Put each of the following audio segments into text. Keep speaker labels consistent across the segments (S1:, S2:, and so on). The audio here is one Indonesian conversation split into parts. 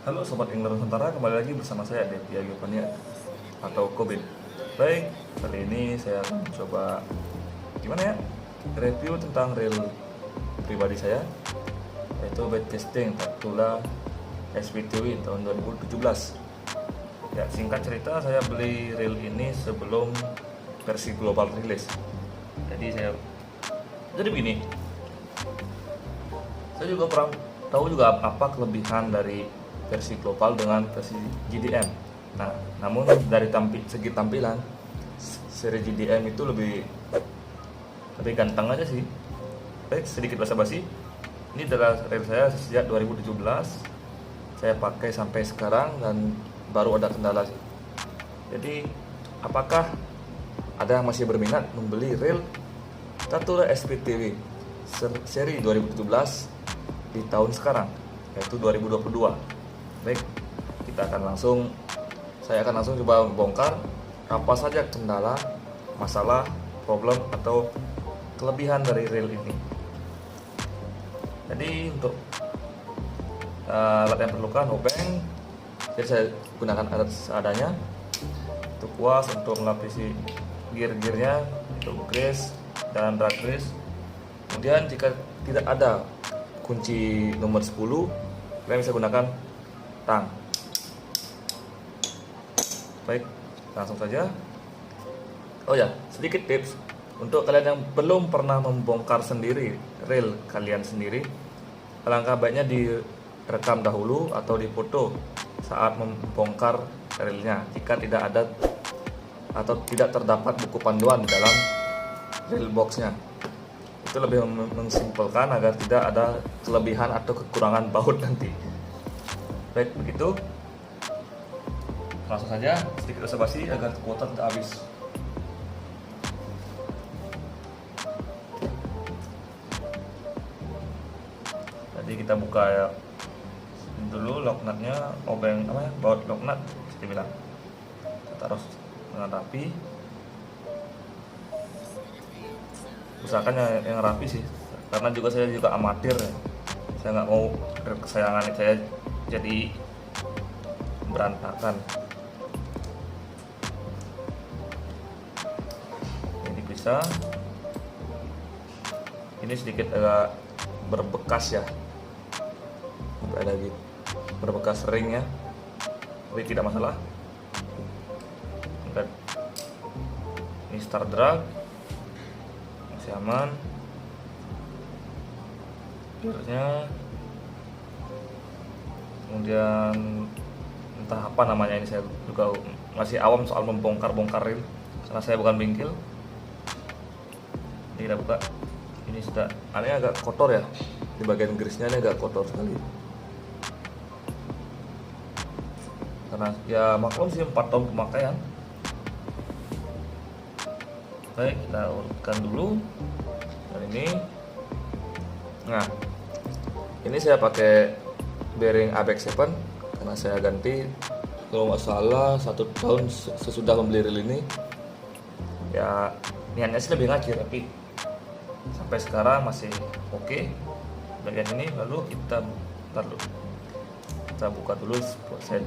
S1: Halo Sobat Engler Nusantara, kembali lagi bersama saya Devia Giovanni atau Kobin. Baik, kali ini saya akan coba review tentang reel pribadi saya, yaitu bed testing Tatula SPTW tahun 2017. Ya, singkat cerita, saya beli reel ini sebelum versi global rilis. Jadi begini, saya juga kurang tahu juga apa kelebihan dari versi global dengan versi GDM. Nah, namun dari segi tampilan, seri GDM itu lebih ganteng aja sih. Baik, sedikit basa-basi. Ini adalah reel saya sejak 2017. Saya pakai sampai sekarang dan baru ada kendala sih. Jadi, apakah ada yang masih berminat membeli reel Tatula SPTW seri 2017 di tahun sekarang, yaitu 2022? Baik, saya akan langsung coba bongkar apa saja kendala, masalah, problem atau kelebihan dari reel ini. Jadi untuk alat yang perlukan obeng, jadi saya gunakan alat seadanya. Untuk kuas untuk melapisi gear-gearnya, untuk grease dan drag grease. Kemudian jika tidak ada kunci nomor 10, kalian bisa gunakan tang. Baik, langsung saja. Oh ya, sedikit tips untuk kalian yang belum pernah membongkar sendiri reel kalian sendiri, alangkah baiknya direkam dahulu atau difoto saat membongkar reelnya jika tidak ada atau tidak terdapat buku panduan di dalam reel boxnya. Itu lebih mensimpelkan agar tidak ada kelebihan atau kekurangan baut nanti. Baik, begitu. Langsung saja, sedikit basa-basi agar kuota tidak habis. Jadi kita buka ya dulu lock nutnya, obeng baut lock nut bisa dibilang. Kita taruh dengan rapi. Usahakan yang rapi sih, karena saya juga amatir ya. Saya nggak mau kesayangan saya jadi berantakan. Ini bisa, ini sedikit agak berbekas ya, ada gitu berbekas ring ya, tapi tidak masalah. Dan ini start drag masih aman. Gearnya, kemudian entah apa namanya, ini saya juga masih awam soal membongkar reel karena saya bukan bengkel. Ini kita buka, ini sudah aneh agak kotor ya, di bagian grease-nya ini agak kotor sekali karena ya maklum sih 4 tahun pemakaian. Baik, kita urutkan dulu. Dan ini saya pakai bearing Apex 7 karena saya ganti kalau nggak salah 1 tahun sesudah membeli reel ini. Ya niatnya sih lebih ngacir, tapi sampai sekarang masih oke bagian ini. Lalu kita buka dulu spotset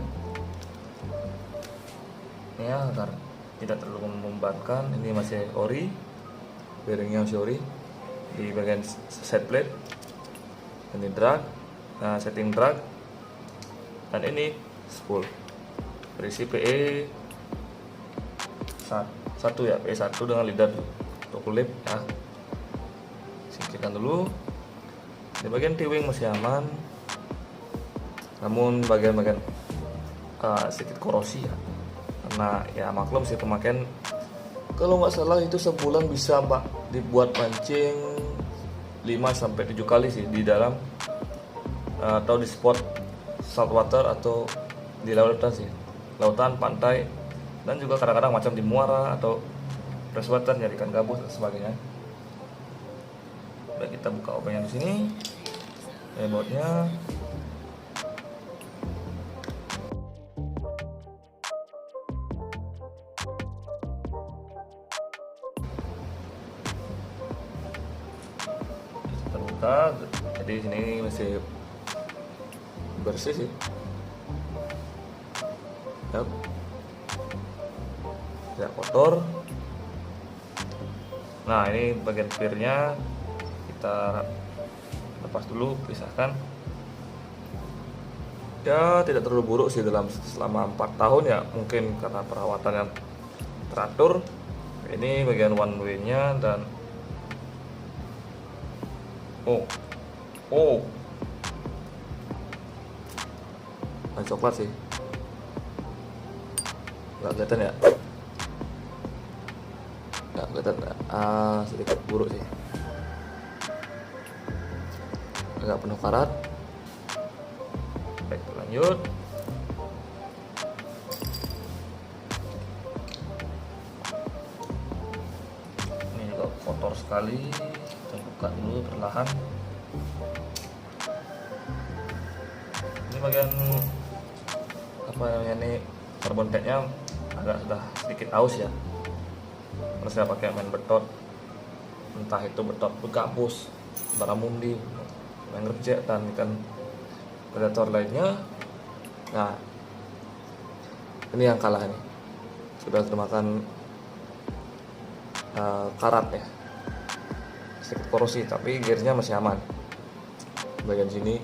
S1: ya agar tidak terlalu membebankan. Ini masih ori, bearingnya masih ori di bagian set plate. Ini drag, setting drag, dan ini spool berisi PE 1 ya, PE 1 dengan leader untuk klip ya. Singkirkan dulu. Di bagian T-wing masih aman, namun bagian sedikit korosi ya, karena ya maklum sih pemakaian. Kalau nggak salah itu sebulan bisa dibuat mancing 5-7 kali sih di dalam atau di spot saltwater atau di lautan, pantai, dan juga kadang-kadang macam di muara atau freshwater nyari ikan gabus dan sebagainya. Baik, kita buka obengnya di sini, bautnya. Terbuka, jadi sini masih bersih sih. Yap. Tidak kotor. Nah, ini bagian pirnya kita lepas dulu, pisahkan. Ya, tidak terlalu buruk sih selama 4 tahun ya, mungkin karena perawatan yang teratur. Ini bagian one way nya dan coklat sih, nggak kelihatan ya, nggak kelihatan. Sedikit buruk sih, agak penuh karat. Baik, lanjut. Ini juga kotor sekali, kita buka dulu perlahan. Ini bagian apa namanya, ini karbon tag-nya agak sudah sedikit aus ya, karena saya pakai main betot, entah itu betot begabus, baramundi, main reject dan ikan predator lainnya. Nah, ini yang kalah nih, sudah termakan karat ya, sedikit korosi, tapi gearnya masih aman bagian sini.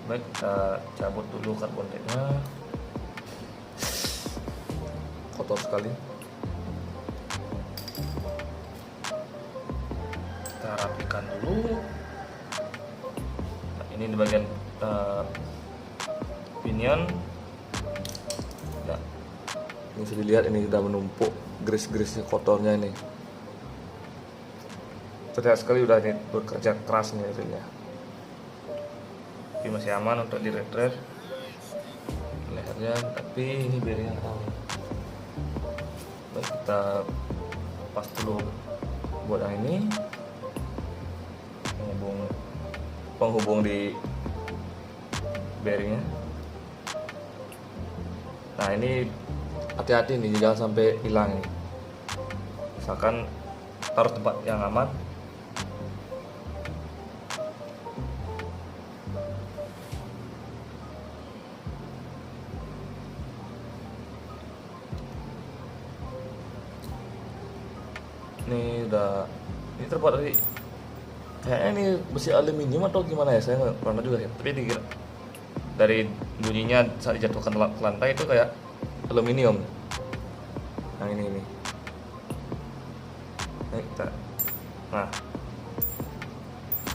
S1: Baik, kita cabut dulu karbon tag-nya, kotor sekali. Kita rapikan dulu. Nah, ini di bagian pinion. Nah, ini bisa dilihat, ini sudah menumpuk grease kotornya ini. Terlihat sekali udah ini bekerja keras nih hasilnya. Tapi masih aman untuk di retrieve lehernya, tapi ini bearingnya tahu. Baik, kita pas dulu buat yang ini, penghubung di bearingnya. Nah, ini hati-hati nih, jangan sampai hilang nih. Misalkan taruh tempat yang aman. Ini terbuat dari, kayaknya ini besi aluminium atau gimana ya, saya nggak pernah juga ya, tapi dari bunyinya saat dijatuhkan ke lantai itu kayak aluminium. Nah, ini nah,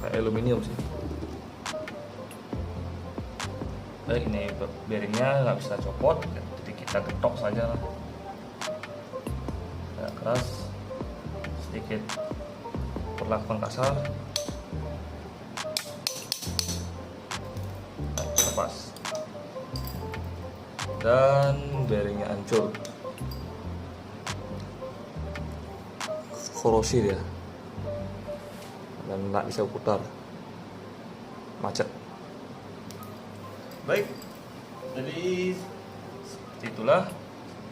S1: kayak aluminium sih. Baik, ini bearingnya nggak bisa copot, jadi kita getok saja lah, agak keras, sedikit perlakuan kasar. Nah, lepas, dan bearingnya hancur, korosi dia dan nggak bisa putar, macet. Baik, jadi seperti itulah.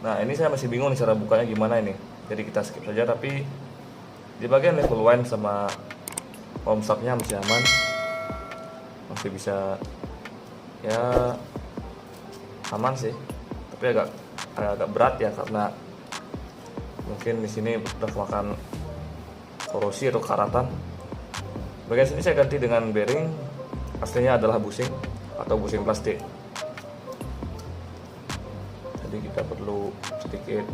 S1: Nah, ini saya masih bingung nih cara bukanya gimana ini, jadi kita skip saja. Tapi di bagian level 1 sama pom stopnya masih aman, masih bisa ya, aman sih, tapi agak berat ya, karena mungkin di sini udah makan korosi atau karatan. Bagian sini saya ganti dengan bearing, aslinya adalah bushing atau bushing plastik. Jadi kita perlu sedikit,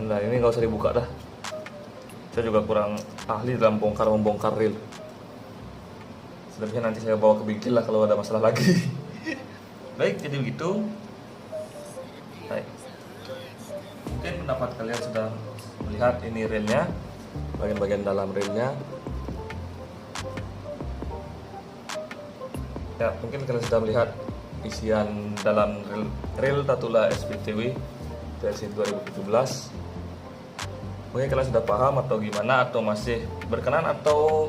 S1: nah ini nggak usah dibuka dah, saya juga kurang ahli dalam membongkar reel. Selebihnya nanti saya bawa ke bengkel lah kalau ada masalah lagi. Baik, jadi begitu. Baik, mungkin pendapat kalian sudah melihat ini reelnya, bagian-bagian dalam reelnya. Ya, mungkin kalian sudah melihat isian dalam reel Tatula SPTW versi 2017. Mungkin kalian sudah paham atau gimana, atau masih berkenan, atau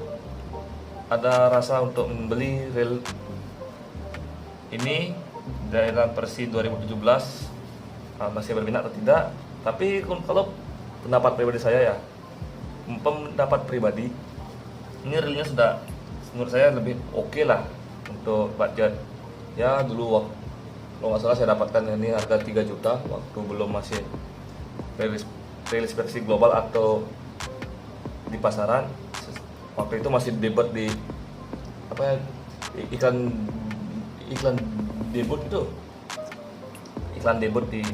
S1: ada rasa untuk membeli reel ini dalam versi 2017, masih berminat atau tidak. Tapi kalau pendapat pribadi saya ya, pendapat pribadi, ini reelnya sudah menurut saya lebih oke lah untuk budget ya. Dulu Kalau nggak salah saya dapatkan ini harga 3 juta waktu belum masih rilis versi global atau di pasaran. Waktu itu masih debut di apa ya, iklan debut itu, iklan debut di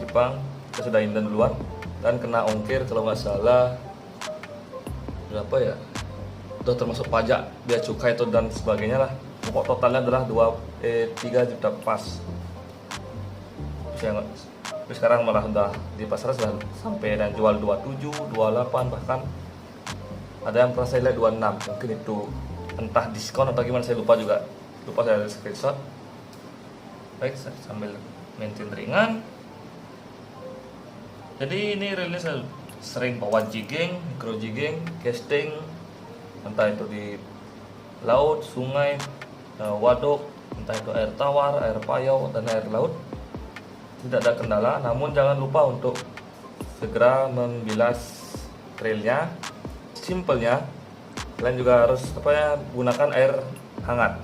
S1: Jepang. Kita sudah indan duluan dan kena ongkir kalau nggak salah berapa ya, udah termasuk pajak, biaya cukai itu dan sebagainya lah. Pokok totalnya adalah 3 juta pas. Terus sekarang malah sudah di pasaran sudah sampai dan jual 27, 28, bahkan ada yang pernah saya lihat 26. Mungkin itu entah diskon atau gimana, saya lupa juga. Lupa saya screenshot. Baik, saya sambil maintain ringan. Jadi ini rilis sering bawa jigging, micro jigging, casting, entah itu di laut, sungai, waduk, entah itu air tawar, air payau, dan air laut. Tidak ada kendala, namun jangan lupa untuk segera membilas trailnya. Simpelnya, kalian juga harus gunakan air hangat.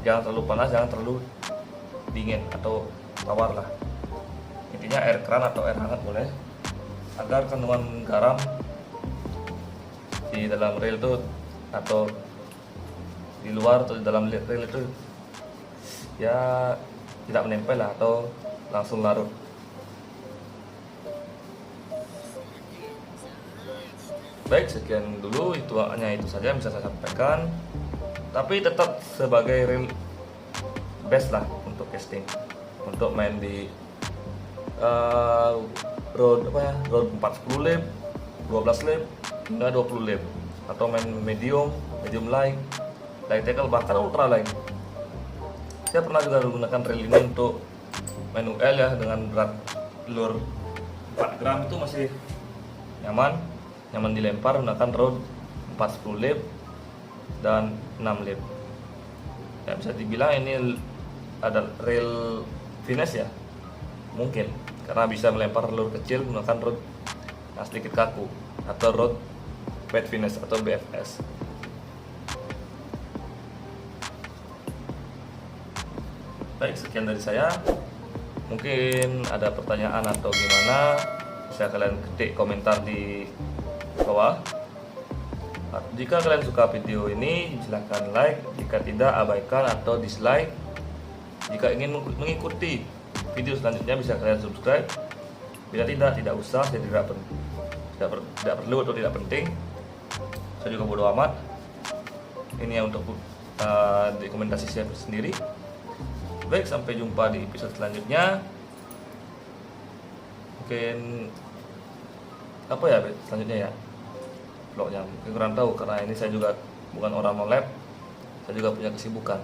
S1: Jangan terlalu panas, jangan terlalu dingin atau tawar lah. Intinya air keran atau air hangat boleh, agar kandungan garam di dalam reel itu atau di luar atau di dalam reel itu ya tidak menempel lah, atau langsung larut. Baik, sekian dulu, hanya itu saja yang bisa saya sampaikan. Tapi tetap sebagai reel best lah untuk casting, untuk main di road 40 lap, 12 lap hingga 20 lap, atau main medium light tackle, bahkan ultra light. Saya pernah juga menggunakan reel ini untuk main UL ya, dengan berat lure 4 gram itu masih nyaman dilempar menggunakan road 40 lap dan 6 lap. Ya, bisa dibilang ini ada reel finesse ya, mungkin karena bisa melempar lure kecil menggunakan rod yang sedikit kaku, atau rod bed finesse atau BFS. Baik, sekian dari saya. Mungkin ada pertanyaan atau gimana, bisa kalian ketik komentar di bawah. Jika kalian suka video ini, silahkan like. Jika tidak, abaikan atau dislike. Jika ingin mengikuti video selanjutnya, bisa kalian subscribe. Bila tidak usah, saya tidak perlu atau tidak penting. Saya juga bodo amat. Ini yang untuk dokumentasi saya sendiri. Baik, sampai jumpa di episode selanjutnya. Mungkin apa ya selanjutnya ya, vlognya mungkin kurang tahu, karena ini saya juga bukan orang no-lab, saya juga punya kesibukan.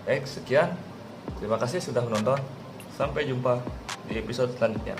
S1: Baik, sekian, terima kasih sudah menonton, sampai jumpa di episode selanjutnya.